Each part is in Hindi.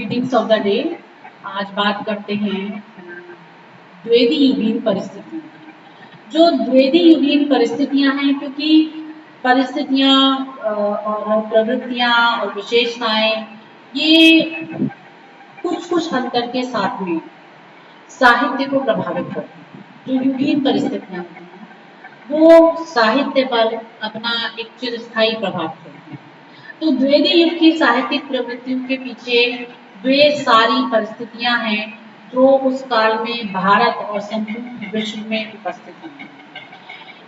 Greetings of the day. आज बात करते हैं द्विवेदी युगीन परिस्थितियों की। जो द्विवेदी युगीन परिस्थितियां हैं, क्योंकि परिस्थितियां और प्रवृत्तियां और विशेषताएं ये कुछ कुछ अंतर के साथ में साहित्य को प्रभावित करती हैं। जो युगीन परिस्थितियां होती हैं वो साहित्य पर अपना एक चिरस्थायी प्रभाव छोड़ती हैं। तो द्विवेदी युग की साहित्यिक प्रवृत्तियों के पीछे वे सारी परिस्थितियां हैं जो उस काल में भारत और संपूर्ण विश्व में उपस्थित हैं।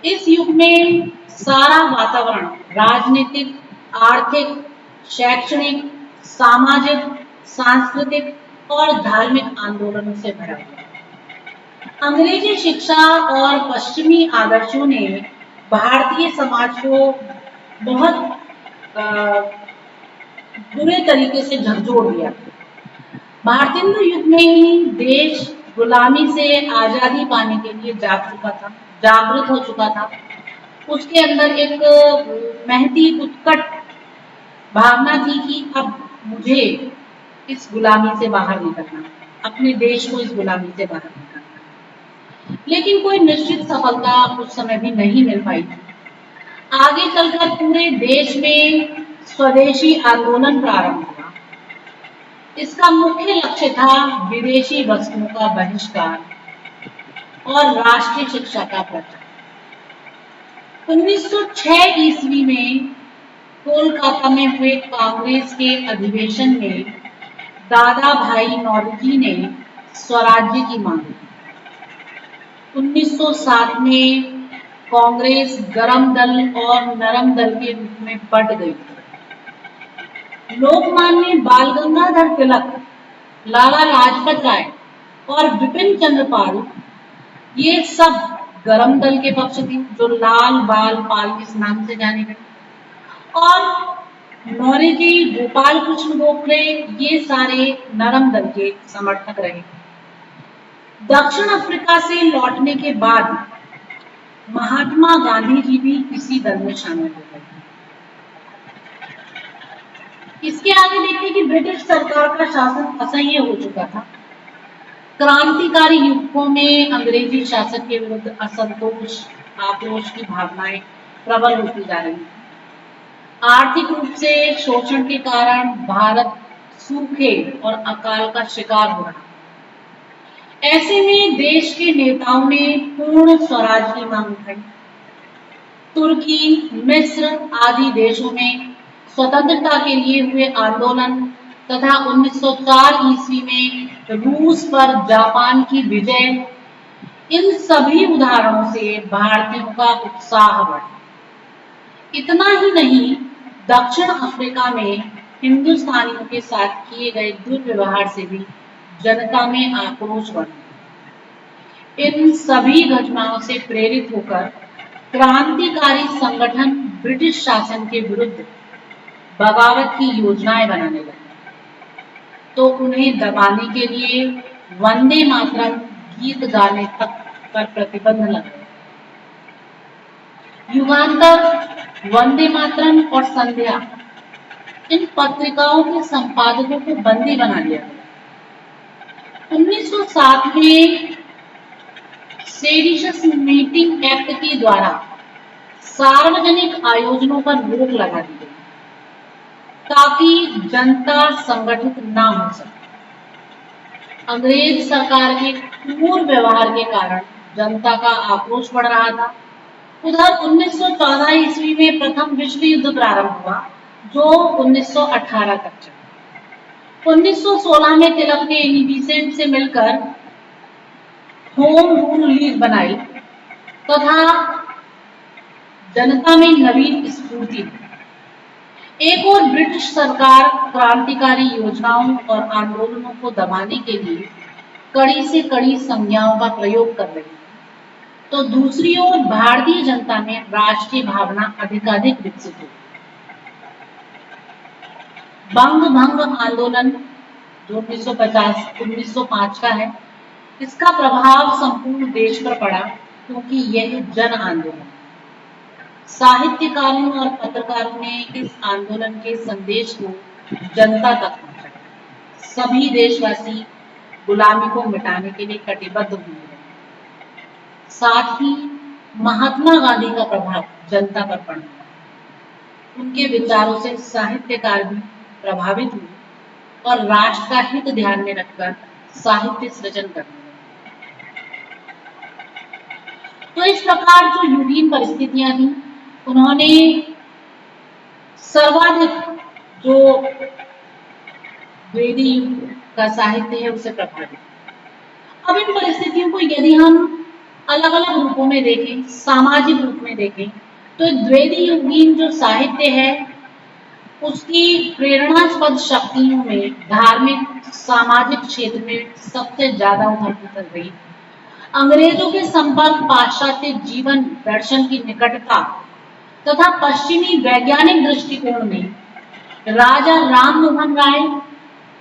इस युग में सारा वातावरण राजनीतिक, आर्थिक, शैक्षणिक, सामाजिक, सांस्कृतिक और धार्मिक आंदोलनों से भरा हुआ है। अंग्रेजी शिक्षा और पश्चिमी आदर्शों ने भारतीय समाज को बहुत बुरे तरीके से झकझोर दिया। भारतेंदु युग में ही देश गुलामी से आजादी पाने के लिए जागृत हो चुका था। उसके अंदर एक महती उत्कट भावना थी कि अब मुझे इस गुलामी से बाहर निकलना, अपने देश को इस गुलामी से बाहर निकलना। लेकिन कोई निश्चित सफलता उस समय भी नहीं मिल पाई थी। आगे चलकर पूरे देश में स्वदेशी आंदोलन प्रारंभ हुआ। इसका मुख्य लक्ष्य था विदेशी वस्तुओं का बहिष्कार और राष्ट्रीय शिक्षा का प्रचार। 1906 ईस्वी में कोलकाता में हुए कांग्रेस के अधिवेशन में दादा भाई नौरोजी ने स्वराज्य की मांग की। 1907 में कांग्रेस गरम दल और नरम दल के रूप में बंट गई। लोकमान्य बाल गंगाधर तिलक, लाला लाजपत राय और विपिन चंद्र पाल ये सब गरम दल के पक्ष थे, जो लाल बाल पाल इस नाम से जाने गए। और नौरोजी, गोपाल कृष्ण गोखले ये सारे नरम दल के समर्थक रहे। दक्षिण अफ्रीका से लौटने के बाद महात्मा गांधी जी भी इसी दल में शामिल हो गए। इसके आगे देखिए कि ब्रिटिश सरकार का शासन असह्य हो चुका था। क्रांतिकारी युवकों में अंग्रेजी शासन के विरुद्ध असंतोष, आक्रोश की भावनाएं प्रबल होती जा रही थी। आर्थिक रूप से शोषण के कारण भारत सूखे और अकाल का शिकार हो रहा। ऐसे में देश के नेताओं ने पूर्ण स्वराज की मांग उठाई। तुर्की, मिस्र आदि देशों में स्वतंत्रता के लिए हुए आंदोलन तथा 1904 ईस्वी में रूस पर जापान की विजय, इन सभी उदाहरणों से भारतीयों का उत्साह बढ़ा। इतना ही नहीं, दक्षिण अफ्रीका में हिंदुस्तानियों के साथ किए गए दुर्व्यवहार से भी जनता में आक्रोश बढ़ा। इन सभी घटनाओं से प्रेरित होकर क्रांतिकारी संगठन ब्रिटिश शासन के विरुद्ध बगावत की योजनाएं बनाने लगे। तो उन्हें दबाने के लिए वंदे मातरम गीत गाने तक पर प्रतिबंध लगा। युगांतर, वंदे मातरम और संध्या इन पत्रिकाओं के संपादकों को बंदी बना दिया गया। 1907 में सेडिशस मीटिंग एक्ट के द्वारा सार्वजनिक आयोजनों पर रोक लगा दी गई ताकि जनता संगठित ना हो सके। अंग्रेज सरकार के क्रूर व्यवहार के कारण जनता का आक्रोश बढ़ रहा था। उधर 1914 ईस्वी में प्रथम विश्व युद्ध प्रारंभ हुआ, जो 1918 तक चला। 1916 में तिलक ने एनी से मिलकर होम रूल लीग बनाई तथा जनता में नवीन स्फूर्ति दी। एक और ब्रिटिश सरकार क्रांतिकारी योजनाओं और आंदोलनों को दबाने के लिए कड़ी से कड़ी संज्ञाओं का प्रयोग कर रही है, तो दूसरी ओर भारतीय जनता में राष्ट्रीय भावना अधिकाधिक विकसित हुई। बंग भंग आंदोलन जो 1905 का है, इसका प्रभाव संपूर्ण देश पर पड़ा, क्योंकि यह जन आंदोलन। साहित्यकारों और पत्रकारों ने इस आंदोलन के संदेश को जनता तक पहुंचाया। सभी देशवासी गुलामी को मिटाने के लिए कटिबद्ध हुए हैं। साथ ही महात्मा गांधी का प्रभाव जनता पर पड़ा। उनके विचारों से साहित्यकार भी प्रभावित हुए और राष्ट्र का हित ध्यान में रखकर साहित्य सृजन करने लगे। तो इस प्रकार जो युगीन परिस्थितियां थी, उन्होंने सर्वाधिक जो द्विवेदी युग का साहित्य है उसे प्रभावित। अब इन परिस्थितियों को यदि हम अलग अलग रूपों में देखें, सामाजिक रूप में देखें, तो द्विवेदी युगीन जो साहित्य है उसकी प्रेरणास्पद शक्तियों में धार्मिक सामाजिक क्षेत्र में सबसे ज्यादा उभर कर रही। अंग्रेजों के संपर्क, पाश्चात्य जीवन दर्शन की निकटता तथा पश्चिमी वैज्ञानिक दृष्टिकोण में राजा राम मोहन राय,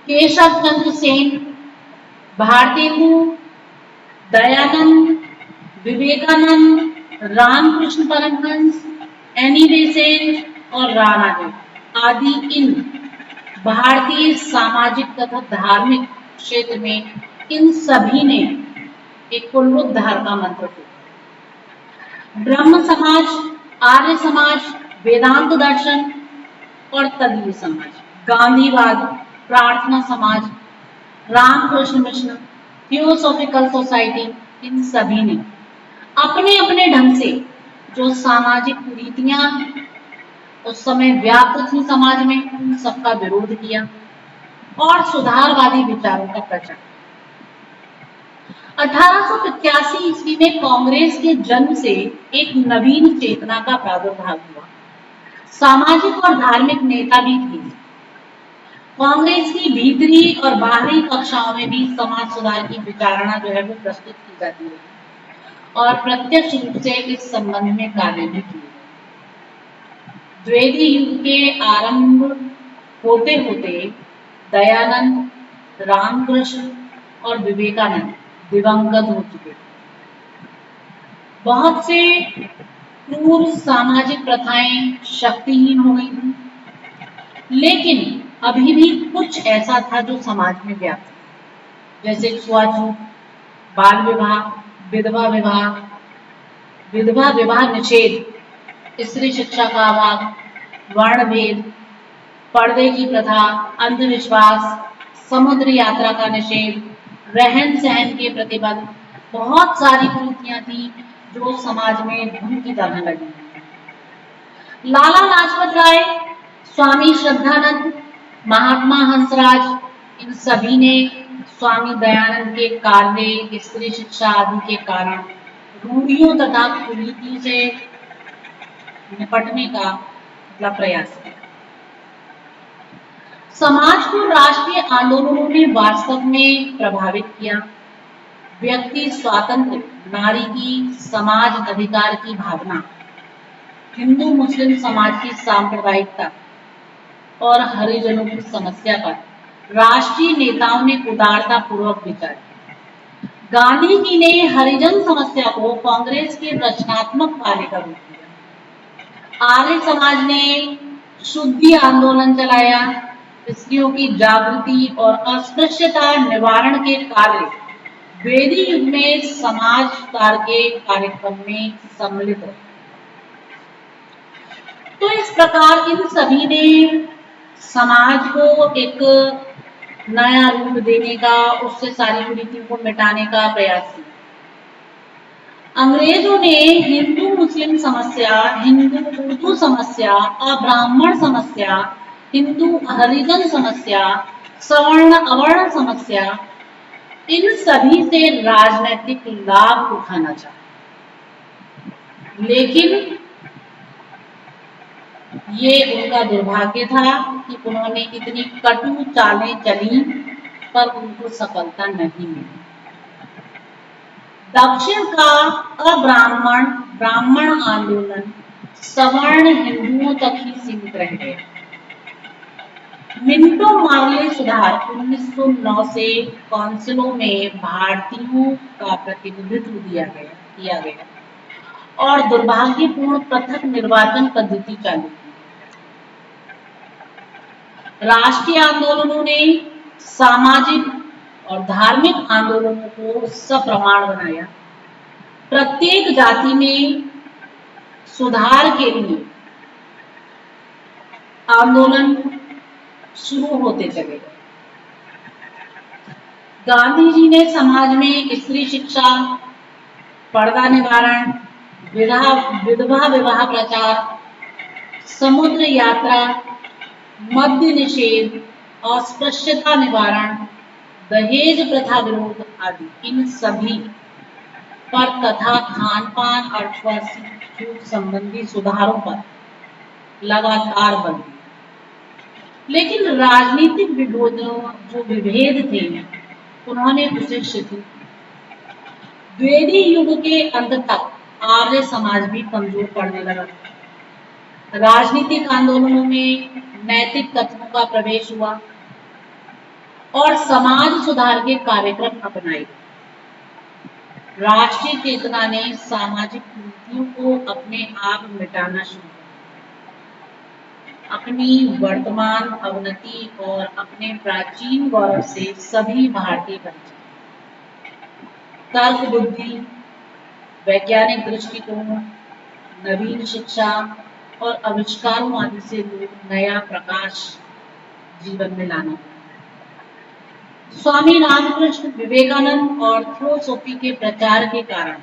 केशव चंद्र सेन, भारतेंदु, दयानंद, विवेकानंद, रामकृष्ण परमहंस, एनी बेसेंट और रामादेव आदि इन भारतीय सामाजिक तथा धार्मिक क्षेत्र में इन सभी ने एक पुनरुद्धार का मंत्र दिया। ब्रह्म समाज, आर्य समाज, वेदांत दर्शन और तदीय समाज, गांधीवाद, प्रार्थना समाज, रामकृष्ण मिशन, थियोसॉफिकल सोसाइटी, इन सभी ने अपने अपने ढंग से जो सामाजिक कुरीतियां उस समय व्याप्त थी समाज में, उन सबका विरोध किया और सुधारवादी विचारों का प्रचार। 1885 ईस्वी में कांग्रेस के जन्म से एक नवीन चेतना का प्रादुर्भाव हुआ। सामाजिक और धार्मिक नेता भी थे। कांग्रेस की भीतरी और बाहरी कक्षाओं में भी समाज सुधार की विचारणा जो है वो प्रस्तुत की जाती है और प्रत्यक्ष रूप से इस संबंध में कार्य भी किए। द्विवेदी युग के आरंभ होते होते दयानंद, रामकृष्ण और विवेकानंद दिवंगत हो चुके थे। बहुत से क्रूर सामाजिक प्रथाएं शक्तिहीन हो गई थी, लेकिन अभी भी कुछ ऐसा था जो समाज में व्याप्त, जैसे छुआछूत, बाल विवाह, विधवा विवाह निषेध, स्त्री शिक्षा का अभाव, वर्ण भेद, पर्दे की प्रथा, अंधविश्वास, समुद्र यात्रा का निषेध, रहन सहन के प्रतिबंध, बहुत सारी कुरीतियां थी जो समाज में धूम की तरह लगी। लाला लाजपत राय, स्वामी श्रद्धानंद, महात्मा हंसराज, इन सभी ने स्वामी दयानंद के कार्य, स्त्री शिक्षा आदि के कारण रूढ़ियों तथा कुरीति से निपटने का प्रयास किया। समाज को राष्ट्रीय आंदोलनों ने वास्तव में प्रभावित किया। व्यक्ति स्वातंत्र्य, नारी की समाज अधिकार की भावना, हिंदू मुस्लिम समाज की सांप्रदायिकता और हरिजनों की समस्या पर राष्ट्रीय नेताओं ने उदारता पूर्वक विचार किया। गांधी जी ने हरिजन समस्या को कांग्रेस के रचनात्मक कार्य का रूप दिया। आर्य समाज ने शुद्धि आंदोलन चलाया। स्त्रियों की जागृति और अस्पृश्यता निवारण के कार्य द्विवेदी युग में समाज कार्य के कार्यक्रम में सम्मिलित है। तो इस प्रकार इन सभी ने समाज को एक नया रूप देने का, उससे सारी कुरीतियों को मिटाने का प्रयास किया। अंग्रेजों ने हिंदू मुस्लिम समस्या, हिंदू उर्दू समस्या, अब्राह्मण समस्या, हिंदू हरिजन समस्या, सवर्ण अवर्ण समस्या, इन सभी से राजनीतिक लाभ उठाना चाहा, लेकिन ये उनका दुर्भाग्य था कि उन्होंने इतनी कटु चालें चली पर उनको सफलता नहीं मिली। दक्षिण का अब्राह्मण ब्राह्मण आंदोलन सवर्ण हिंदुओं तक ही सीमित रह गया। मिंटो मार्ले सुधार 1909 से काउंसिलों में भारतीयों का प्रतिनिधित्व किया गया और दुर्भाग्यपूर्ण पृथक निर्वाचन पद्धति चालू की। राष्ट्रीय आंदोलनों ने सामाजिक और धार्मिक आंदोलनों को सप्रमाण बनाया। प्रत्येक जाति में सुधार के लिए आंदोलन शुरू होते चले गए। गांधी जी ने समाज में स्त्री शिक्षा, पर्दा निवारण, विधवा विवाह प्रचार, समुद्र यात्रा, मद्य निषेध, अस्पृश्यता निवारण, दहेज प्रथा विरोध आदि इन सभी पर तथा खान पान अथवा छूट संबंधी सुधारों पर लगातार बल दिया। लेकिन राजनीतिक जो विभेद थे उन्होंने उसे शिथिल। द्विवेदी युग के अंत तक आर्य समाज भी कमजोर पड़ने लगा। राजनीतिक आंदोलनों में नैतिक तत्वों का प्रवेश हुआ और समाज सुधार के कार्यक्रम अपनाए। राष्ट्रीय चेतना ने सामाजिक कुरीतियों को अपने आप मिटाना शुरू किया। अपनी वर्तमान अवनति और अपने प्राचीन गौरव से सभी भारतीय परिचित। तर्क बुद्धि, वैज्ञानिक दृष्टिकोण, नवीन शिक्षा और आविष्कारों आदि से लोग नया प्रकाश जीवन में लाना। स्वामी रामकृष्ण, विवेकानंद और थियोसॉफी के प्रचार के कारण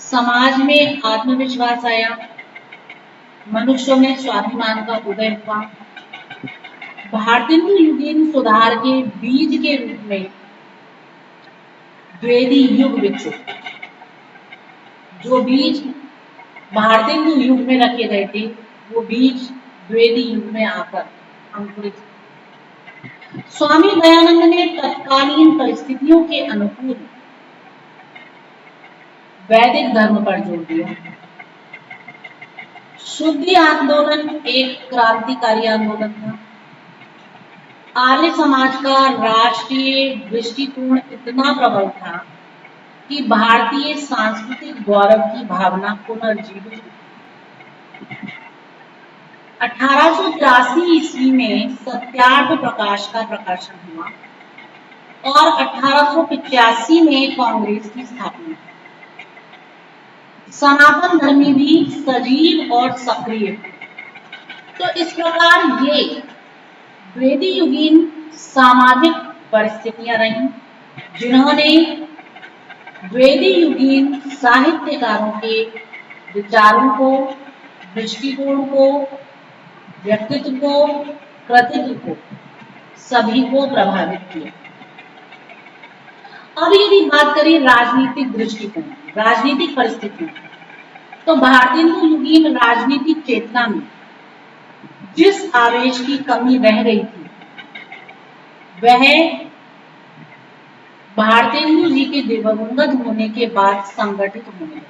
समाज में आत्मविश्वास आया, मनुष्यों में स्वाभिमान का उदय हुआ। भारतीय युगीन सुधार के बीज के रूप में द्विवेदी युग विकसित। जो बीज भारतीय युग में रखे गए थे वो बीज द्विवेदी युग में आकर अंकुरित। स्वामी दयानंद ने तत्कालीन परिस्थितियों के अनुकूल वैदिक धर्म पर जोर दिया। शुद्धि आंदोलन एक क्रांतिकारी आंदोलन था। आर्य समाज का राष्ट्रीय दृष्टिकोण इतना प्रबल था कि भारतीय सांस्कृतिक गौरव की भावना पुनर्जीवित हुई। 1883 ईस्वी में सत्यार्थ प्रकाश का प्रकाशन हुआ और 1885 में कांग्रेस की स्थापना। सनातन धर्मी भी सजीव और सक्रिय। तो इस प्रकार ये द्विवेदी युगीन सामाजिक परिस्थितियां रहीं जिन्होंने द्विवेदी युगीन साहित्यकारों के विचारों को, दृष्टिकोण को, व्यक्तित्व को, कृतित्व को, सभी को प्रभावित किया। अब यदि बात करें राजनीतिक दृष्टिकोण, राजनीतिक परिस्थितियों, तो भारतीय युगीन राजनीतिक चेतना में जिस आवेश की कमी रह गई थी वह भारतेंदु जी के दिवंगत होने के बाद संगठित होने लगी।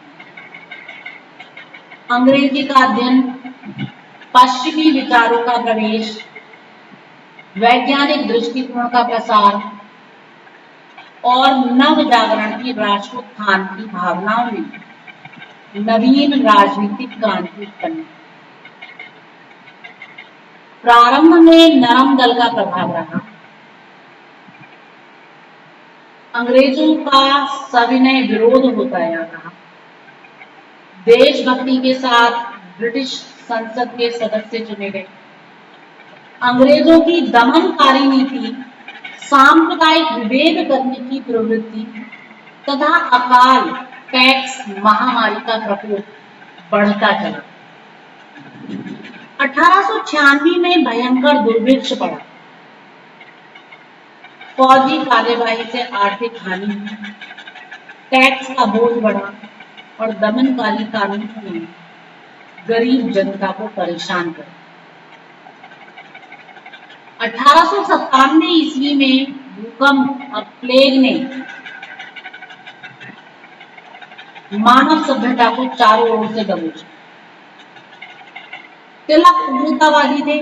अंग्रेजी का अध्ययन, पश्चिमी विचारों का प्रवेश, वैज्ञानिक दृष्टिकोण का प्रसार और नव जागरण की राष्ट्रोत्थान की भावनाओं ने नवीन राजनीतिक क्रांति उत्पन्न की। प्रारंभ में नरम दल का प्रभाव रहा। अंग्रेजों का सविनय विरोध होता रहा। देशभक्ति के साथ ब्रिटिश संसद के सदस्य चुने गए। अंग्रेजों की दमनकारी नीति, सांप्रदायिक विभेद करने की प्रवृत्ति तथा अकाल, टैक्स, महामारी का प्रकोप बढ़ता चला। 1896 में भयंकर दुर्भिक्ष पड़ा। फौजी कार्यवाही से आर्थिक हानि हुई, टैक्स का बोझ बढ़ा और दमनकारी कानूनों ने गरीब जनता को परेशान कर। 1897 ईस्वी में भूकंप और प्लेग ने मानव सभ्यता को चारों ओर से दबोचा। तिलक उदारवादी थे।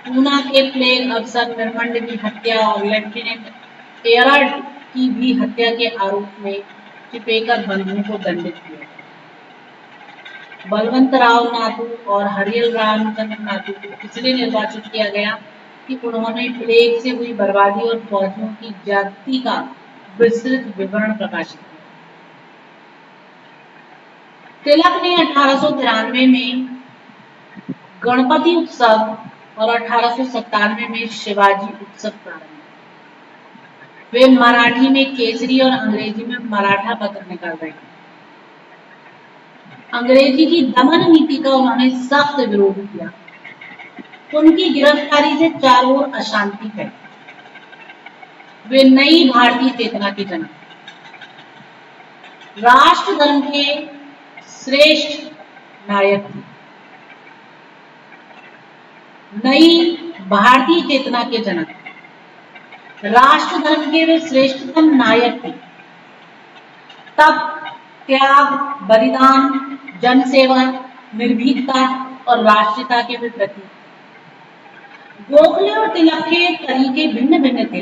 पूना के प्लेग अफसर निर्मंड की हत्या और लेफ्टिनेंट एयरर्ड की भी हत्या के आरोप में चिपेकर बंधुओं को दंडित किया। बलवंत राव नाथू और हरियल रामचंद्र नाथू को इसलिए निर्वाचित किया गया कि उन्होंने प्लेग से हुई बर्बादी और फौजियों की ज्यादती का विस्तृत विवरण प्रकाशित किया। तिलक ने 1893 में गणपति उत्सव और 1897 में शिवाजी उत्सव प्रारंभ किया। वे मराठी में केसरी और अंग्रेजी में मराठा पत्र निकाल रहे थे। अंग्रेजी की दमन नीति का उन्होंने सख्त विरोध किया। उनकी गिरफ्तारी से चारों ओर अशांति फैली। वे नई भारतीय चेतना के जनक, राष्ट्र धर्म के श्रेष्ठ नायक थे। नई भारतीय चेतना के जनक, राष्ट्र धर्म के वे श्रेष्ठतम नायक थे। तप, त्याग, बलिदान, जनसेवा, निर्भीकता और राष्ट्रीयता के वे प्रतीक। गोखले और तिलक के तरीके भिन्न भिन्न थे,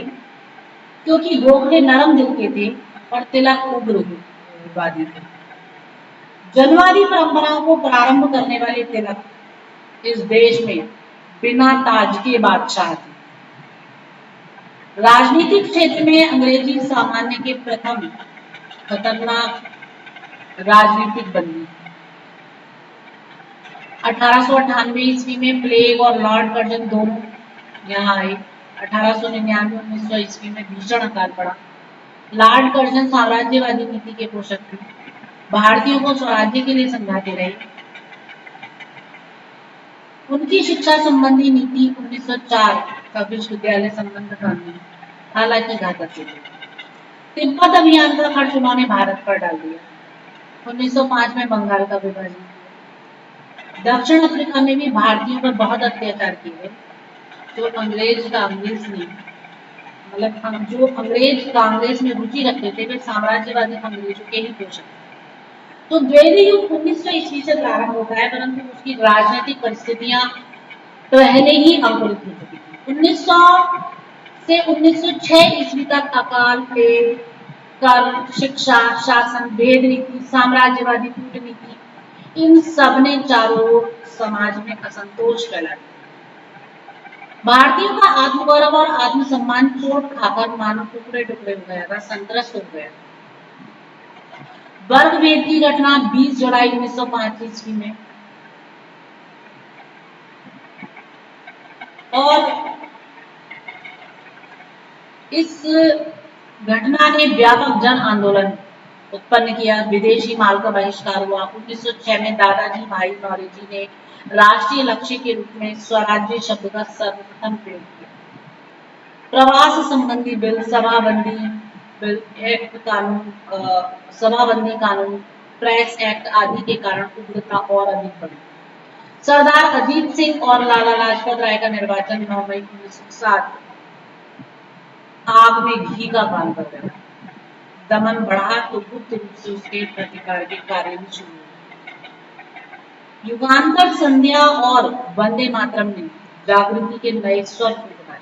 क्योंकि गोखले नरम दिल के थे और तिलक उग्रवादी थे। जनवादी परंपराओं को प्रारंभ करने वाले तिलक इस देश में बिना ताज के बादशाह थे। राजनीतिक क्षेत्र में अंग्रेजी साम्राज्य के प्रथम खतरनाक राजनीतिक बंदी। 1898 ईस्वी में प्लेग और लॉर्ड कर्जन दोनों यहाँ आए। 1899-1900 ईस्वी में भीषण अकाल पड़ा। लॉर्ड कर्जन साम्राज्यवादी नीति के पोषक थे, भारतीयों को स्वराज्य के लिए समझाते रहे। उनकी शिक्षा संबंधी नीति 1904 का विश्वविद्यालय संबंध कानून हालांकि घातक थे। तिब्बत अभियान का खर्च उन्होंने भारत पर डाल दिया। 1905 में बंगाल का विभाजन किया। दक्षिण अफ्रीका में भी भारतीयों पर बहुत अत्याचार किए। जो अंग्रेज कांग्रेस में रुचि रखते थे, वे साम्राज्यवादी अंग्रेजों के ही पोषक थे। तो द्विवेदी युग 1900 ईस्वी से प्रारंभ होता है, परंतु उसकी राजनीतिक परिस्थितियां पहले ही अंकुरित हो चुकी थी। 1900 से 1906 ईस्वी तक अकाल, प्लेग, कर, शिक्षा, शासन, भेद नीति, साम्राज्यवादी कूटनीति, इन सब ने चारों ओर समाज में असंतोष फैला दिया। भारतीयों का आत्मगौरव और आत्मसम्मान चोट खाकर मानो टुकड़े टुकड़े हो गया था, संत्रस्त हो गया। वर्ग भेद की घटना 20 जुलाई 1905 ईस्वी में, और इस घटना ने व्यापक जन आंदोलन उत्पन्न किया। विदेशी माल का बहिष्कार हुआ। 1906 में दादाजी भाई नौरोजी ने राष्ट्रीय लक्ष्य के रूप में स्वराज्य शब्द का सर्वप्रथम प्रयोग किया। प्रवास संबंधी बिल, सभाबंदी बिल, एक्ट कानून, सभाबंदी कानून, प्रेस एक्ट आदि के कारण उग्रता और अधिक बढ़ी। सरदार अजीत सिंह और लाला लाजपत राय का निर्वाचन 9 मई 1907 आग में घी का काम कर गया। दमन बढ़ा तो गुप्त रूप से उसके प्रतिकार के कार्य भी शुरू हुए। युगांतर संध्या और वंदे मातरम ने जागृति के नए स्वर फूंकाए।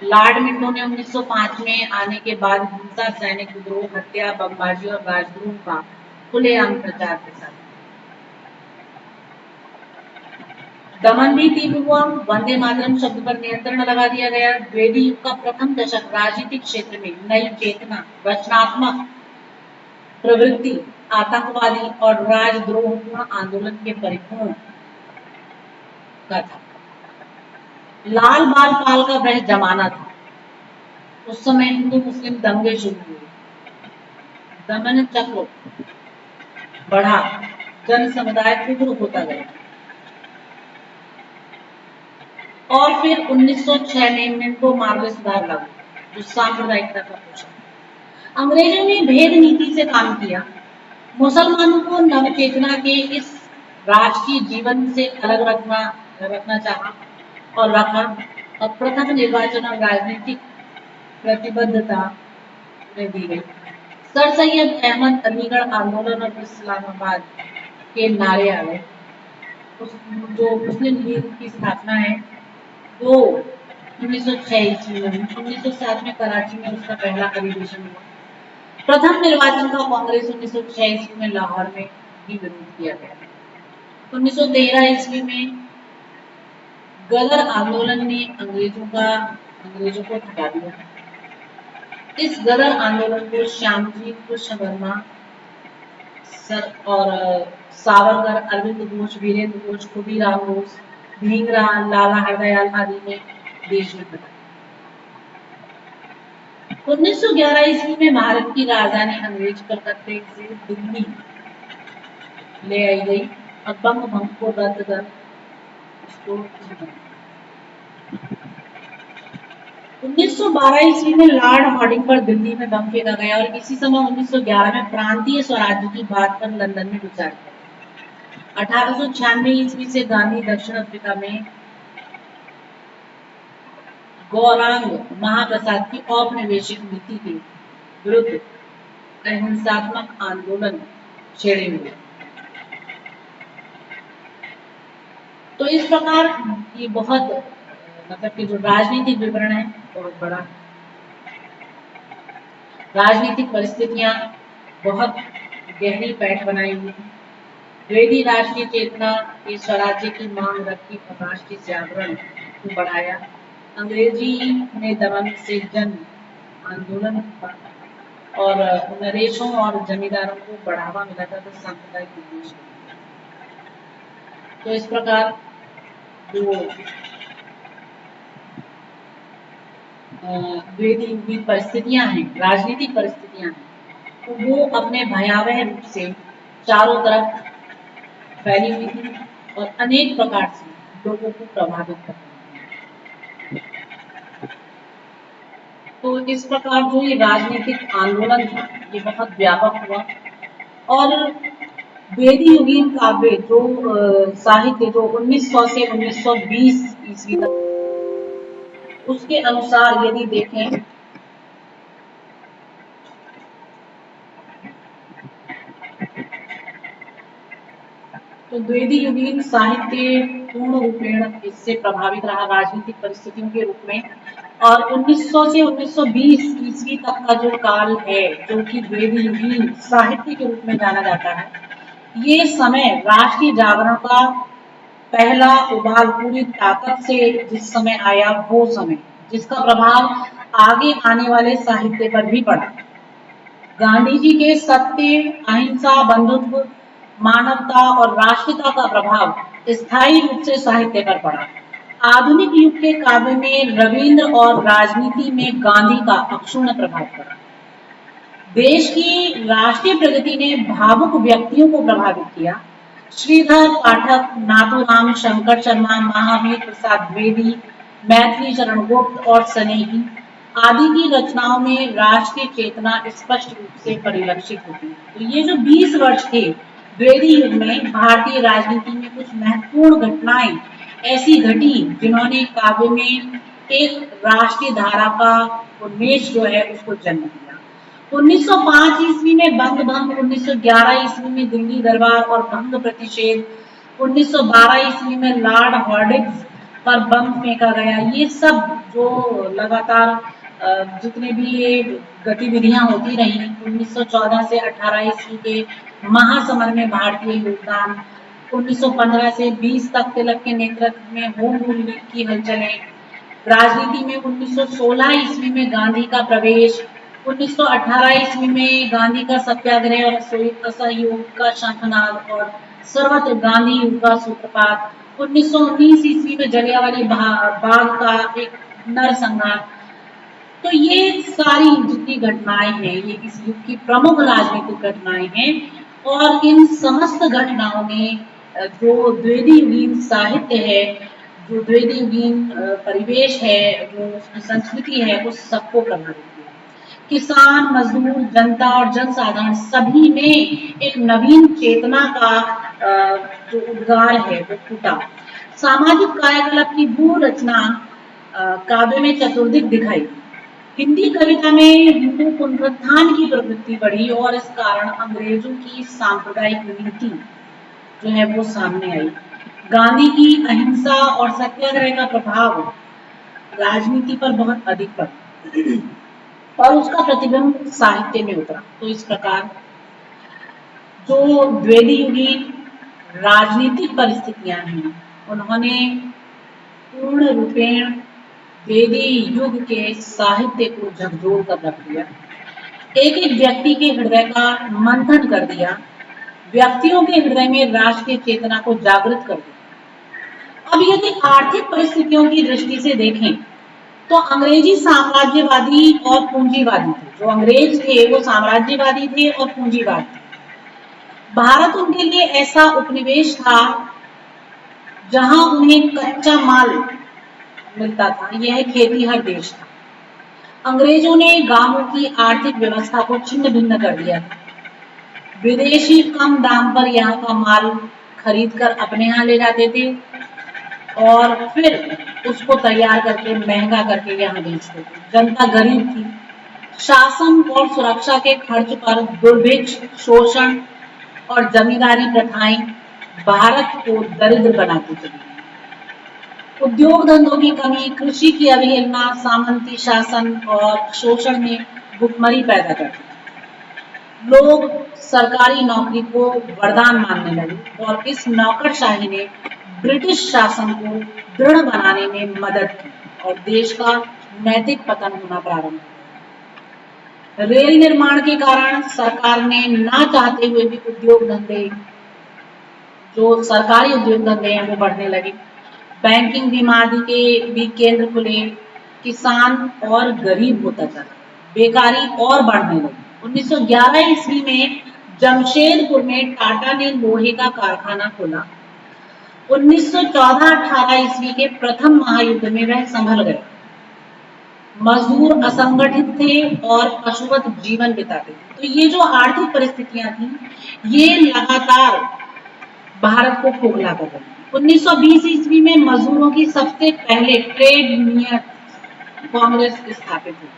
लॉर्ड मिंटो ने 1905 में आने के बाद हिंसा, सैनिक विद्रोह, हत्या, बमबाजी और राजद्रोह का खुलेआम प्रचार प्रसार। दमन भी तीव्र हुआ। वंदे मातरम शब्द पर नियंत्रण लगा दिया गया। द्विवेदी युग का प्रथम दशक राजनीतिक क्षेत्र में नई चेतना, रचनात्मक प्रवृत्ति, आतंकवादी और राजद्रोहपूर्ण आंदोलन के परिपूर्ण का था। लाल बाल पाल का वह जमाना था। उस समय हिंदू मुस्लिम दंगे शुरू हुए, दमन चक्र बढ़ा, जन समुदाय उग्र होता गया। और फिर 1906 में मिंटो मार्ले सुधार लागू, जो सांप्रदायिकता का पोषक। अंग्रेजों ने भेद नीति से काम किया। मुसलमानों को नवचेतना के इस राष्ट्रीय जीवन से अलग रखना चाहा और रखा, और प्रथम निर्वाचन और राजनीतिक प्रतिबद्धता में दी गई। सर सैयद अहमद अलीगढ़ आंदोलन और इस्लामाबाद के नारे आ गए। जो मुस्लिम लीग की स्थापना है वो 1906 ईस्वी में, 1907 में कराची में उसका पहला अधिवेशन हुआ। प्रथम निर्वाचन का कांग्रेस 1906 ईस्वी में लाहौर में भी विरोध किया गया। 1913 ईस्वी में गदर आंदोलन ने अंग्रेजों को हटा दिया। इस गदर आंदोलन को श्यामजी कृष्ण वर्मा सर और सावरकर, अरविंद घोष, वीरेंद्र घोष, खुदीराम बोस, भीमराव, लाला हरदयाल आदि ने देश में बताया। 1911 ईस्वी में भारत की राजधानी अंग्रेज कलकत्ते से दिल्ली ले आई गई और बंग भंग को रद्द कर इसको 1912 ईस्वी में लॉर्ड हार्डिंग पर दिल्ली में बम फेंका गया और इसी समय 1911 में प्रांतीय स्वराज्य की बात पर लंदन में विचार किया। 1896 ईस्वी से गांधी दक्षिण अफ्रीका में गौरांग महाप्रसाद की औपनिवेशिक नीति के विरुद्ध अहिंसात्मक आंदोलन छेड़े हुए। तो इस प्रकार ये बहुत मतलब कि जो राजनीतिक विवरण है बहुत बड़ा, राजनीतिक परिस्थितियां बहुत गहरी पैठ बनाई हुई। द्विवेदी राष्ट्रीय चेतना के स्वराज्य की मांग रखी और राष्ट्रीय जागरण को बढ़ाया। अंग्रेजी में दमन से जन आंदोलन हुआ और नरेशों और जमींदारों को बढ़ावा मिला था तो सांप्रदायिक विद्वेष। तो इस प्रकार जो द्विवेदी परिस्थितियां हैं, राजनीतिक परिस्थितियां हैं, तो वो अपने भयावह रूप से चारों तरफ फैली हुई थी और अनेक प्रकार से लोगों को प्रभावित कर रही थी। तो इस प्रकार जो ये राजनीतिक आंदोलन था ये बहुत व्यापक हुआ और द्विवेदी युगीन काव्य जो साहित्य जो 1900 से 1920 ईस्वी तक, उसके अनुसार यदि देखें तो द्विवेदी युगीन साहित्य पूर्ण रूपेण इससे प्रभावित रहा राजनीतिक परिस्थितियों के रूप में। और 1900 से 1920 ईस्वी तक का जो काल है जो कि द्विवेदी युगीन साहित्य के रूप में जाना जाता है, ये समय राष्ट्रीय जागरण का पहला उबाल पूरी ताकत से जिस समय आया, वो समय जिसका प्रभाव आगे आने वाले साहित्य पर भी पड़ा। गांधी जी के सत्य, अहिंसा, बंधुत्व, मानवता और राष्ट्रीयता का प्रभाव स्थायी रूप से साहित्य पर पड़ा। आधुनिक युग के काव्य में रविंद्र और राजनीति में गांधी का अक्षुण्ण प्रभाव पड़ा। देश की राष्ट्रीय प्रगति ने भावुक व्यक्तियों को प्रभावित किया। श्रीधर पाठक, नाथूराम, शंकर शर्मा, महावीर प्रसाद द्विवेदी, मैथिली शरण गुप्त और स्नेही आदि की रचनाओं में राष्ट्रीय चेतना स्पष्ट रूप से परिलक्षित होती है। तो ये जो 20 वर्ष थे द्विवेदी युग में भारतीय राजनीति में कुछ महत्वपूर्ण घटनाएं ऐसी घटी जिन्होंने काव्य में एक राष्ट्रीय धारा का उन्मेष जो है उसको जन्म दिया। 1905 ईस्वी में बंग भंग, 1911 ईस्वी में दिल्ली दरबार और भंग प्रतिषेध, 1912 ईस्वी में लॉर्ड हार्डिंग्स पर बम फेंका गया, ये सब जो लगातार जितने भी ये गतिविधियां होती रही 1914 से 18 ईस्वी के महासमर में भारतीय योगदान, 1915 से 20 तक तिलक के नेतृत्व में होम रूल लीग की हलचलें, राजनीति में 1916 ईस्वी में गांधी का प्रवेश, 1918 ईस्वी में गांधी का सत्याग्रह और असहयोग का शंखनाद और सर्वत्र गांधी युग का सूत्रपात, 1919 ईस्वी में जलियांवाला बाग का एक नरसंहार। तो ये सारी जितनी घटनाएं हैं ये इस युग की प्रमुख राजनीतिक घटनाएं हैं और इन समस्त घटनाओं में जो द्विवेदी युगीन साहित्य है, जो द्विवेदी युगीन परिवेश है, जो उसकी संस्कृति है, उस सबको प्रभावित किया। किसान, मजदूर, जनता और जनसाधारण सभी में एक नवीन चेतना का जो उद्गार है वो फूटा। सामाजिक कायाकल्प की भू रचना काव्य में चतुर्दिक दिखाई। हिंदी कविता में हिंदू पुनरुत्थान की प्रवृत्ति बढ़ी और इस कारण अंग्रेजों की सांप्रदायिक नीति जो है वो सामने आई। गांधी की अहिंसा और सत्याग्रह का प्रभाव राजनीति पर बहुत अधिक पड़ा और उसका प्रतिबिंब साहित्य में उतरा। तो इस प्रकार जो द्विवेदी युगीन राजनीतिक परिस्थितियां हैं उन्होंने पूर्ण रूपेण वेदी युग के साहित्य को झकझोर कर रख दिया, एक एक व्यक्ति के हृदय का मंथन कर दिया, व्यक्तियों के हृदय में राष्ट्रीय चेतना को जागृत कर दिया। अब यदि आर्थिक परिस्थितियों की दृष्टि से देखें तो अंग्रेजी साम्राज्यवादी और पूंजीवादी थे। जो अंग्रेज थे वो साम्राज्यवादी थे और पूंजीवादी थे। भारत उनके लिए ऐसा उपनिवेश था जहां उन्हें कच्चा माल मिलता था। यह खेतीहर देश था। अंग्रेजों ने गांवों की आर्थिक व्यवस्था को छिन्न भिन्न कर दिया था। विदेशी कम दाम पर यहाँ का माल खरीद कर अपने यहाँ ले जाते थे और फिर उसको तैयार करके महंगा करके यहाँ बेचते थे। जनता गरीब थी। शासन और सुरक्षा के खर्च पर दुर्भिक्ष, शोषण और जमींदारी प्रथाएं भारत को दरिद्र बनाती चली। उद्योग धंधों की कमी, कृषि की अवहेलना, सामंती शासन और शोषण ने भुखमरी पैदा कर दी। लोग सरकारी नौकरी को वरदान मानने लगे और इस नौकरशाही ने ब्रिटिश शासन को दृढ़ बनाने में मदद की और देश का नैतिक पतन होना प्रारंभ हुआ। रेल निर्माण के कारण सरकार ने ना चाहते हुए भी उद्योग धंधे, जो सरकारी उद्योग धंधे हैं वो बढ़ने लगे। बैंकिंग बीमा आदि के भी केंद्र खुले। किसान और गरीब होता चला, बेकारी और बढ़ने लगी। 1911 ईस्वी में जमशेदपुर में टाटा ने लोहे का कारखाना खोला। 1914-18 ईस्वी के प्रथम महायुद्ध में वह संभल गए। मजदूर असंगठित थे और पशुवत जीवन बिताते थे। तो ये जो आर्थिक परिस्थितियां थी ये लगातार भारत को खोखला कर रही। 1920 ईस्वी में मजदूरों की सबसे पहले ट्रेड यूनियन कांग्रेस स्थापित हुई।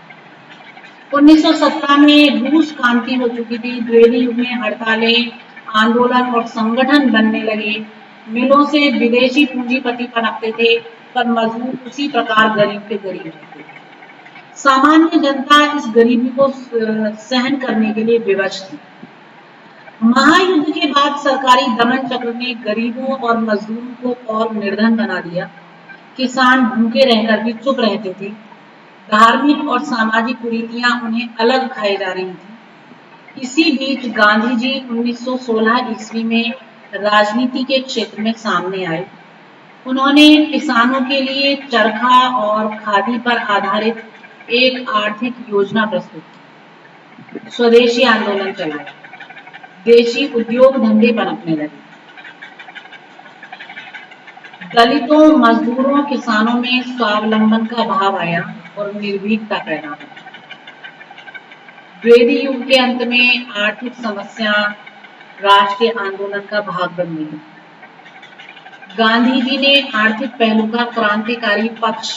1917 में रूस क्रांति हो चुकी थी। द्विवेदी युग में हड़तालें, आंदोलन और संगठन बनने लगे। मिलों से विदेशी पूंजीपति पनपते थे पर मजदूर उसी प्रकार गरीब के गरीब रहते थे। सामान्य जनता इस गरीबी को सहन करने के लिए विवश थी। महायुद्ध के बाद सरकारी दमन चक्र ने गरीबों और मजदूरों को और निर्धन बना दिया। किसान भूखे रहकर भी चुप रहते थे। धार्मिक और सामाजिक कुरीतियां उन्हें अलग खाए जा रही थी। इसी बीच गांधी जी 1916 ईस्वी में राजनीति के क्षेत्र में सामने आए। उन्होंने किसानों के लिए चरखा और खादी पर आधारित एक आर्थिक योजना प्रस्तुत की। स्वदेशी आंदोलन चलाया। देशी उद्योग धंधे पनपने लगे। दलितों, मजदूरों, किसानों में स्वावलंबन का भाव आया और निर्भीकता पैदा हुई। द्विवेदी युग के अंत में आर्थिक समस्या राष्ट्रीय आंदोलन का भाग बन गई। गांधी जी ने आर्थिक पहलू का क्रांतिकारी पक्ष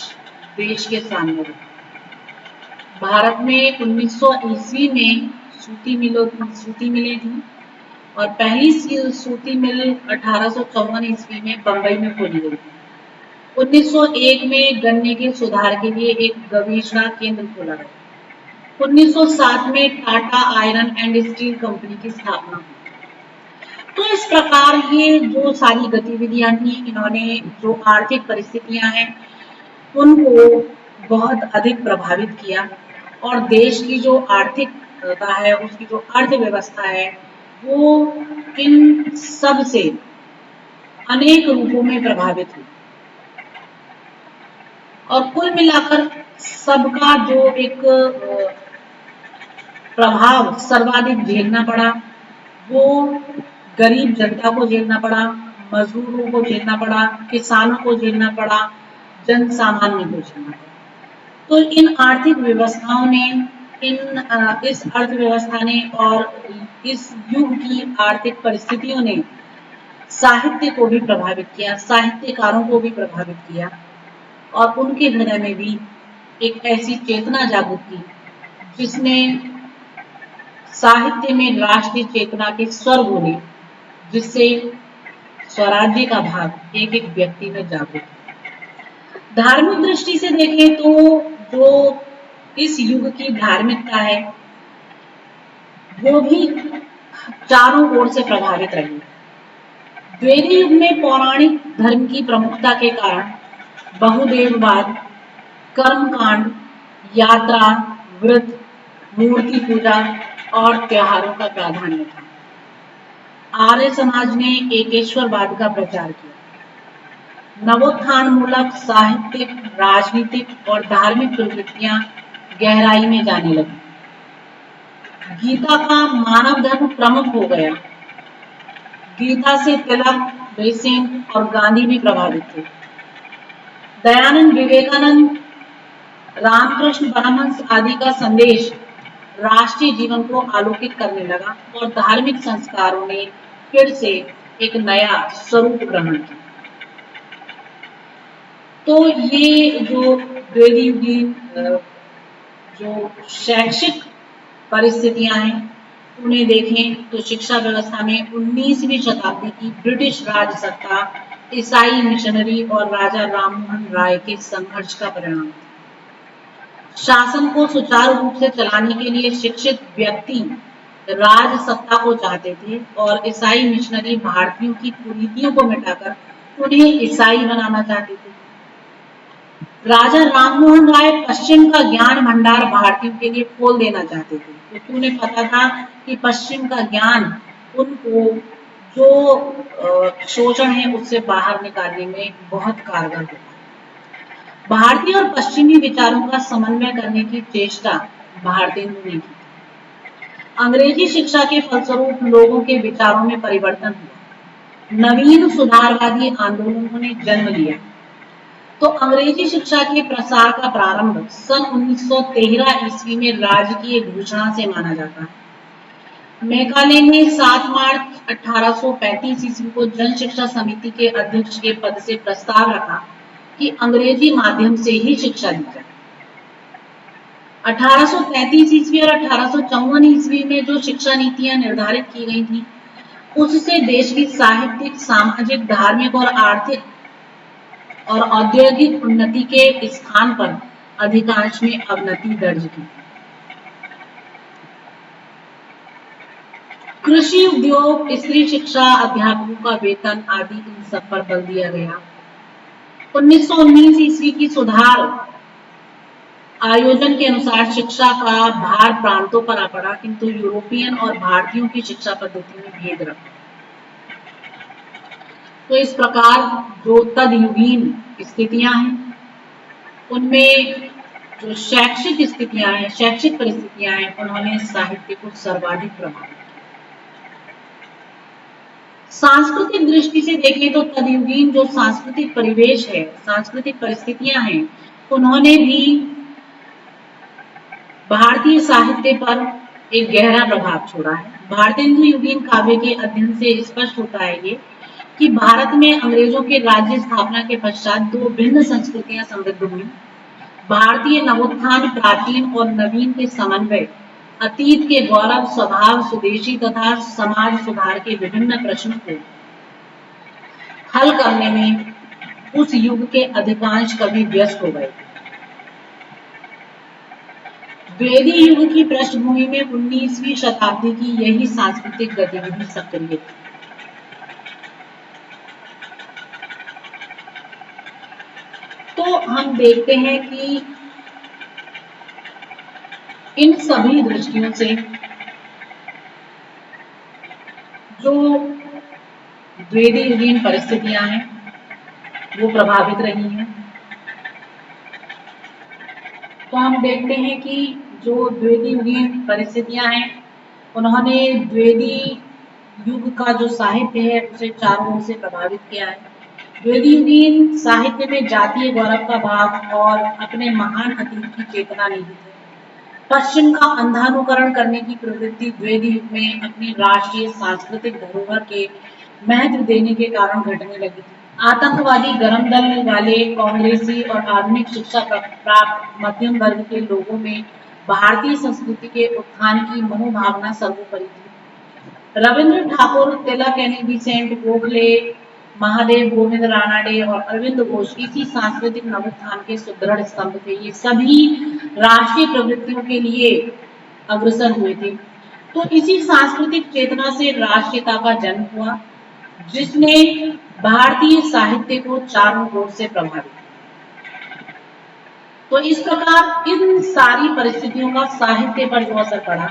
देश के सामने रखा। भारत में 1900 ईस्वी में सूती मिलें थी और पहली सूती मिल 1854 ईस्वी में बंबई में खोली गई थी। 1901 में गन्ने के सुधार के लिए एक गवेषणा केंद्र खोला गया। 1907 में Tata iron and steel company की स्थापना हुई। तो इस प्रकार ये जो सारी गतिविधियां थी, इन्होंने जो आर्थिक परिस्थितियां हैं उनको बहुत अधिक प्रभावित किया और देश की जो आर्थिकता है, उसकी जो अर्थव्यवस्था है, वो इन सब से अनेक रूपों में प्रभावित हुई। और कुल मिलाकर सबका जो एक प्रभाव सर्वाधिक झेलना पड़ा वो गरीब जनता को झेलना पड़ा, मजदूरों को झेलना पड़ा, किसानों को झेलना पड़ा, जन सामान्य को झेलना पड़ा। तो इन आर्थिक व्यवस्थाओं ने इस अर्थव्यवस्था ने और इस युग की आर्थिक परिस्थितियों ने साहित्य को भी प्रभावित किया, साहित्यकारों को भी प्रभावित किया और उनके हृदय में भी एक ऐसी चेतना जागृत की जिसने साहित्य में राष्ट्रीय चेतना के स्वर बोले, जिससे स्वराज्य का भाव एक एक व्यक्ति में जागृत। धार्मिक दृष्टि से देखें तो जो इस युग की धार्मिकता है वो भी चारों ओर से प्रभावित रही। द्विवेदी युग में पौराणिक धर्म की प्रमुखता के कारण बहुदेववाद, कर्मकांड, यात्रा, व्रत, मूर्ति पूजा और त्योहारों का प्राधान्य था। आर्य समाज ने एकेश्वरवाद का प्रचार किया। नवोत्थानमूलक साहित्यिक, राजनीतिक और धार्मिक प्रवृत्तियां गहराई में जाने लगी। गीता का मानव धर्म प्रमुख हो गया। गीता से तिलक, बेसेन और गांधी भी प्रभावित थे। दयानंद, विवेकानंद, रामकृष्ण परमहंस आदि का संदेश राष्ट्रीय जीवन को आलोकित करने लगा और धार्मिक संस्कारों ने फिर से एक नया स्वरूप ग्रहण किया। तो ये जो द्विवेदीयुगीन जो शैक्षिक परिस्थितियां हैं उन्हें देखें तो शिक्षा व्यवस्था में 19वीं शताब्दी की ब्रिटिश राज सत्ता, ईसाई मिशनरी और राजा राममोहन राय के संघर्ष का परिणाम। शासन को सुचारू रूप से चलाने के लिए शिक्षित व्यक्ति राज सत्ता को चाहते थे और ईसाई मिशनरी भारतीयों की कुरीतियों को मिटाकर उन्हें ईसाई बनाना चाहते थे। राजा राममोहन राय पश्चिम का ज्ञान भंडार भारतीयों के लिए खोल देना चाहते थे, क्योंकि उन्हें पता था कि पश्चिम का ज्ञान उनको जो शोषण है उससे बाहर निकालने में बहुत कारगर होता है। भारतीय और पश्चिमी विचारों का समन्वय करने की चेष्टा भारतीयों ने की। अंग्रेजी शिक्षा के फलस्वरूप लोगों के विचारों में परिवर्तन हुआ। नवीन सुधारवादी आंदोलनों ने जन्म लिया। तो अंग्रेजी शिक्षा के प्रसार का प्रारंभ सन 1913 ईस्वी में राजकीय घोषणा से माना जाता है। मैकाले ने 7 मार्च 1835 ईस्वी को जन शिक्षा समिति के अध्यक्ष के पद से प्रस्ताव रखा कि अंग्रेजी माध्यम से ही शिक्षा दी जाए। 1833 ईस्वी और 1854 ईस्वी में जो शिक्षा नीतियां निर्धारित की गई थी उससे देश की साहित्यिक, सामाजिक, धार्मिक और आर्थिक और औद्योगिक उन्नति के स्थान पर अधिकांश में अवनति दर्ज की। कृषि, उद्योग, स्त्री शिक्षा, अध्यापकों का वेतन आदि इन सब पर बल दिया गया। 1919 ईस्वी की सुधार आयोजन के अनुसार शिक्षा का भार प्रांतों पर आ पड़ा, किंतु यूरोपियन और भारतीयों की शिक्षा पद्धति में भेद रखा। तो इस प्रकार जो तदयुगीन स्थितियां हैं उनमें जो शैक्षिक स्थितियां हैं, शैक्षिक परिस्थितियां हैं, उन्होंने साहित्य को सर्वाधिक प्रभावित किया। सांस्कृतिक दृष्टि से देखें तो तदयुगीन जो सांस्कृतिक परिवेश है, सांस्कृतिक परिस्थितियां हैं, उन्होंने भी भारतीय साहित्य पर एक गहरा प्रभाव छोड़ा है। भारतीय युगीन काव्य के अध्ययन से स्पष्ट होता है ये कि भारत में अंग्रेजों के राज्य स्थापना के पश्चात दो भिन्न संस्कृतियां समृद्ध हुई। भारतीय नवोत्थान प्राचीन और नवीन के समन्वय, अतीत के गौरव, स्वभाव, स्वदेशी तथा समाज सुधार के विभिन्न प्रश्नों को हल करने में उस युग के अधिकांश कवि व्यस्त हो गए। द्विवेदी युग की पृष्ठभूमि में 19वीं शताब्दी की यही सांस्कृतिक गतिविधि सक्रिय थी। तो हम देखते हैं कि इन सभी दृष्टियों से जो द्विवेदी युगीन परिस्थितियां हैं वो प्रभावित रही हैं। तो हम देखते हैं कि जो द्विवेदी युगीन परिस्थितियां हैं उन्होंने द्विवेदी युग का जो साहित्य है उसे चारों ओर से प्रभावित किया है। द्विवेदी युगीन साहित्य में जातीय गौरव का भाव और अपने महान अतीत की चेतना निहित है। पश्चिम का अंधानुकरण करने की प्रवृत्ति द्विवेदी युग में अपनी राष्ट्रीय सांस्कृतिक धरोहर के महत्व देने के कारण घटने लगी थी। आतंकवादी, गरम दल वाले, कांग्रेसी और आधुनिक शिक्षा प्राप्त मध्यम वर्ग के लोगों में भारतीय संस्कृति के उत्थान की मनोभावना सर्वोपरि थी। रविंद्र ठाकुर, तिलक, यानी बिसेंट, गोखले, महादेव गोविंद रानाडे और अरविंद घोष इसी सांस्कृतिक नवोत्थान के सुदृढ़ स्तंभ थे। ये सभी राष्ट्रीय प्रवृत्तियों के लिए अग्रसर हुए थे। तो इसी सांस्कृतिक चेतना से राष्ट्रीयता का जन्म हुआ, जिसने भारतीय साहित्य को चारों ओर से प्रभावित किया। तो इस प्रकार इन सारी परिस्थितियों का साहित्य पर जो असर पड़ा,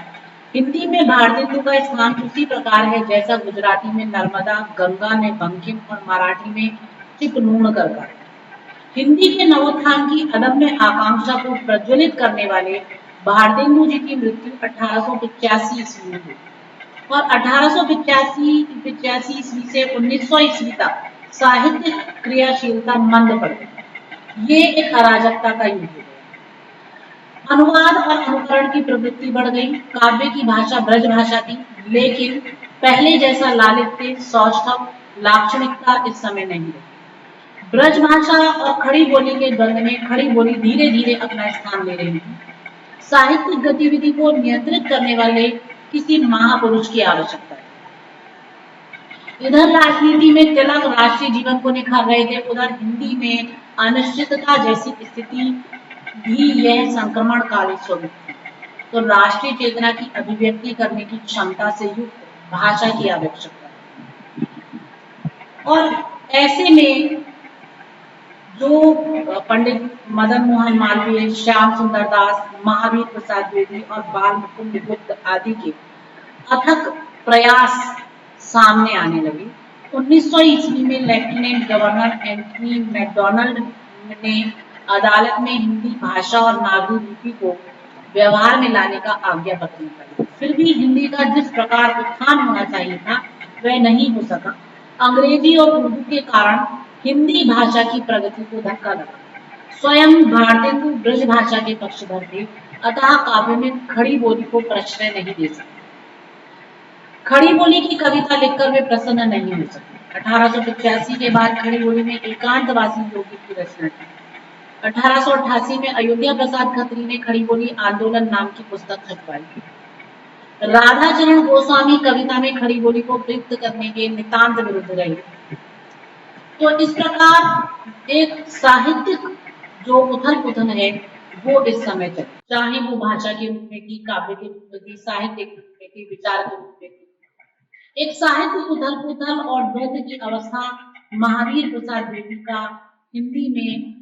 हिंदी में भारतेंदु का स्थान उसी प्रकार है जैसा गुजराती में नर्मदा, गंगा ने बंकिम और मराठी में चिपनूण कर पा। हिंदी के नवोत्थान की अदम्य आकांक्षा को प्रज्वलित करने वाले भारतेंदु जी की मृत्यु 1885 ईस्वी में हुई और 1885 ईस्वी से 1900 ईस्वी तक साहित्यिक क्रियाशीलता मंद पड़ गई। ये एक अराजकता का युग है। अनुवाद और अनुकरण की प्रवृत्ति बढ़ गई। काव्य की भाषा ब्रज भाषा थी, लेकिन पहले जैसा लालित्य, सौष्ठव, लाक्षणिकता इस समय नहीं रही। ब्रज भाषा और खड़ी बोली के द्वंद में खड़ी बोली धीरे धीरे अपना स्थान ले रही थी। साहित्यिक गतिविधि को नियंत्रित करने वाले किसी महापुरुष की आवश्यकता है। इधर राजनीति में तिलक राष्ट्रीय जीवन को निखार रहे थे, उधर हिंदी में अनिश्चितता जैसी स्थिति भी यह संक्रमणकाली स्वरूप थी। तो राष्ट्रीय चेतना की अभिव्यक्ति करने की क्षमता से युक्त भाषा की आवश्यकता है। और ऐसे में जो पंडित मदन मोहन मालवीय, श्याम सुंदर दास, महावीर प्रसाद द्विवेदी और बाल मुकुंद गुप्त आदि के अथक प्रयास सामने आने लगे। 1900 ईस्वी में लेफ्टिनेंट गवर्नर एंथनी मैकडॉनल्ड ने अदालत में हिंदी भाषा और नागरिक लिपि को व्यवहार में लाने का आज्ञा पत्र निकाला। फिर भी हिंदी का जिस प्रकार उत्थान होना चाहिए था वह नहीं हो सका। अंग्रेजी और उर्दू के कारण हिंदी भाषा की प्रगति को धक्का लगा। स्वयं भारतेंदु ब्रज भाषा के पक्षधर थे, अतः काव्य में खड़ी बोली को प्रश्रय नहीं दे सकते। खड़ी बोली की कविता लिखकर वे प्रसन्न नहीं हो सके। 1885 के बाद खड़ी बोली में एकांतवासी योगी की रचना की। 1888 में अयोध्या प्रसाद खत्री ने खड़ी बोली आंदोलन नाम की पुस्तक छपवाई। राधाचरण गोस्वामी कविता में खड़ी बोली को प्रयुक्त करने के नितांत विरुद्ध रहे। तो इस प्रकार एक साहित्यिक जो उथल पुथल है वो इस समय चल, चाहे वो भाषा के रूप में की, काव्य के रूप में की, साहित्य के रूप में की, विचार के रूप में की। एक साहित्यिक उथल पुथल और द्वंद्व की अवस्था महावीर प्रसाद द्विवेदी का हिंदी में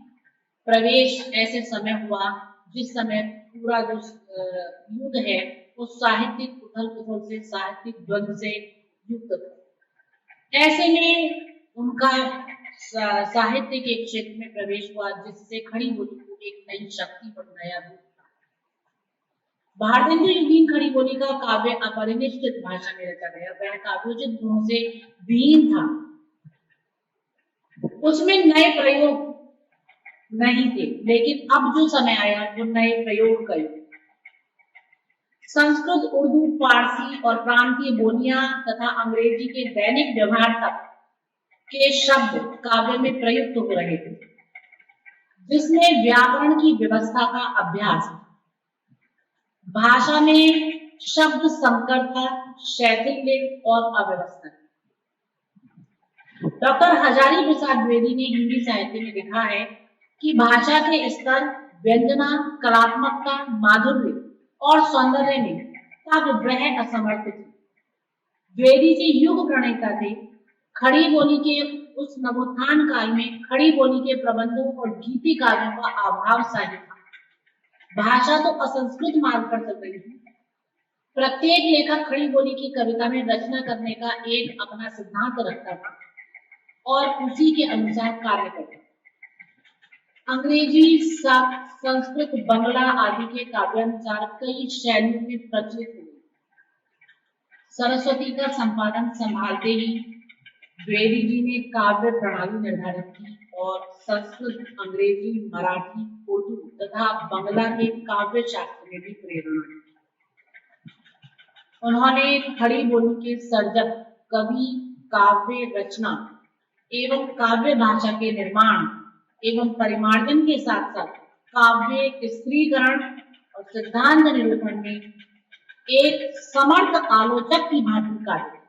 प्रवेश ऐसे समय हुआ जिस समय पूरा जो युग है वो साहित्यिक उथल पुथल से, साहित्यिक द्वंद्व से युक्त था। ऐसे में उनका साहित्य के क्षेत्र में प्रवेश हुआ जिससे खड़ी बोली को एक नई शक्ति और नया रूप। भारतेंदु युगीन खड़ी बोली का काव्य अपरिनिष्ठित भाषा में रचा गया। वह काव्योचित गुणों से विहीन था, उसमें नए प्रयोग नहीं थे, लेकिन अब जो समय आया वो नए प्रयोग का युग। संस्कृत, उर्दू, फारसी और प्रांतीय बोलियां तथा अंग्रेजी के दैनिक व्यवहार तक के शब्द काव्य में प्रयुक्त हो रहे थे, जिसमें व्याकरण की व्यवस्था का अभ्यास, भाषा में शब्द संकरता, शैथिल्य और अव्यवस्था। डॉक्टर हजारी प्रसाद द्विवेदी ने हिंदी साहित्य में लिखा है कि भाषा के स्तर, व्यंजना, कलात्मकता, माधुर्य और सौंदर्य में तब वह असमर्थ थे। द्विवेदी जी युग प्रणेता थे। खड़ी बोली के उस नवोत्थान काल में खड़ी बोली के प्रबंधों और गीति कार्यों का अभाव साहित्य था। भाषा तो असंस्कृत मार्ग पर चल रही थी। प्रत्येक लेखक खड़ी बोली की कविता में रचना करने का एक अपना सिद्धांत रखता था और उसी के अनुसार कार्य करता था। अंग्रेजी, संस्कृत, बंगला आदि के काव्यानुसार कई शैलियों में प्रचलित हुए। सरस्वती का संपादन संभालते ही द्विवेदी जी ने काव्य प्रणाली निर्धारित की और संस्कृत, अंग्रेजी, मराठी, उर्दू तथा बंगला के काव्य शास्त्र में भी प्रेरणा दी। उन्होंने खड़ी बोली के सर्जक, कवि, काव्य रचना एवं काव्य भाषा के निर्माण एवं परिमार्जन के साथ साथ काव्य स्त्रीकरण और सिद्धांत निरूपण में एक समर्थ आलोचक की भांति कार्य।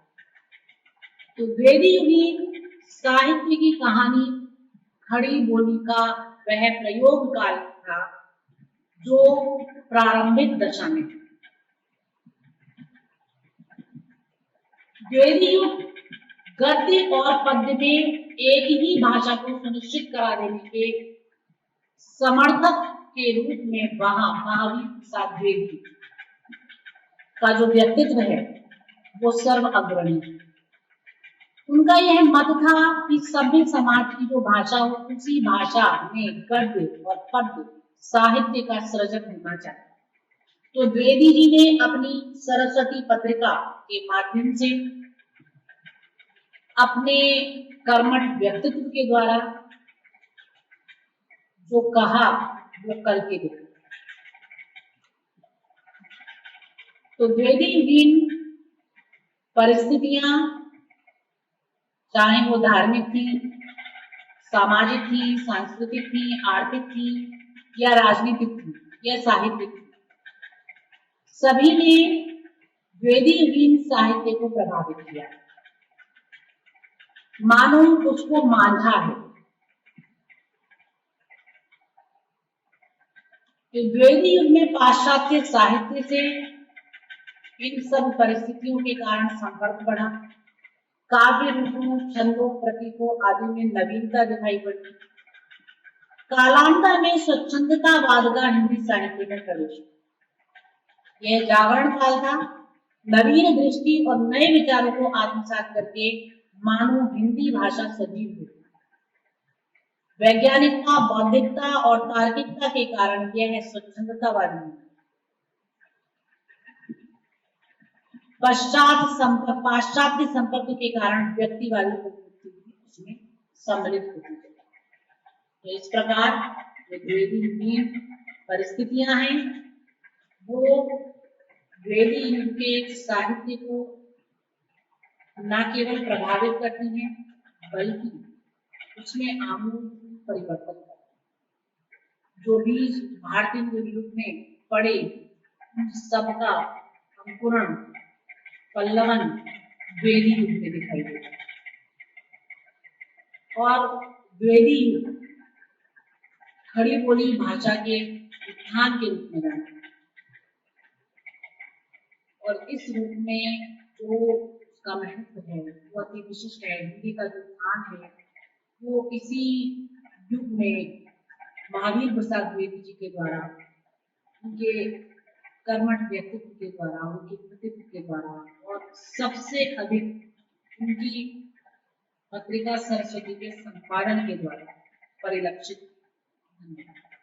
तो द्विवेदी युगीन साहित्य की कहानी खड़ी बोली का वह प्रयोग काल था जो प्रारंभिक दशा में। द्विवेदी युग गद्य और पद्य में एक ही भाषा को सुनिश्चित करा देने के समर्थक के रूप में वहां महावीर प्रसाद द्विवेदी का जो व्यक्तित्व है वो सर्व अग्रणी है। उनका यह मत था कि सभ्य समाज की जो भाषा हो उसी भाषा में गद्य और पद्य साहित्य का सृजन होना चाहिए। तो द्विवेदी जी ने अपनी सरस्वती पत्रिका के माध्यम से अपने कर्मठ व्यक्तित्व के द्वारा जो कहा वो करके दिखा। तो द्विवेदी युगीन परिस्थितियां चाहे वो धार्मिक थी, सामाजिक थी, सांस्कृतिक थी, आर्थिक थी या राजनीतिक थी या साहित्यिक थी, सभी ने द्विवेदी युगीन साहित्य को प्रभावित किया, मानो उसको मांझा है। तो द्विवेदी युग में पाश्चात्य साहित्य से इन सब परिस्थितियों के कारण संपर्क बढ़ा। काव्य रूपों, छंदों, प्रतीकों आदि में नवीनता दिखाई पड़ी। कालांतर में स्वच्छंदतावाद का हिंदी साहित्य में प्रवेश। यह जागरण काल था। नवीन दृष्टि और नए विचारों को आत्मसात करके मानो हिंदी भाषा सजीव हुई। वैज्ञानिकता, बौद्धिकता और तार्किकता के कारण यह स्वच्छंदतावादी। पाश्चात्य संपर्क के कारण व्यक्तिवादी प्रवृत्ति भी उसमें सम्मिलित होती है। तो इस प्रकार द्विवेदी युगीन परिस्थितियां हैं वो द्विवेदी युग के साहित्य को न केवल प्रभावित करती हैं बल्कि उसमें आमूल परिवर्तन करती हैं। जो बीज भारतीय युग में पड़े उन सबका अंकुरण पल्लवन द्विवेदी युग में दिखाई देता है। और द्विवेदी युग खड़ी बोली भाषा के उत्थान के रूप में जाना है। और इस रूप में जो उसका महत्व है वो अति विशिष्ट है। हिंदी का जो स्थान है वो इसी युग में महावीर प्रसाद द्विवेदी जी के द्वारा, उनके कर्मठ व्यक्तित्व के द्वारा, उनके कृतित्व के द्वारा और सबसे अधिक उनकी पत्रिका सरस्वती के संपादन के द्वारा परिलक्षित। धन्यवाद।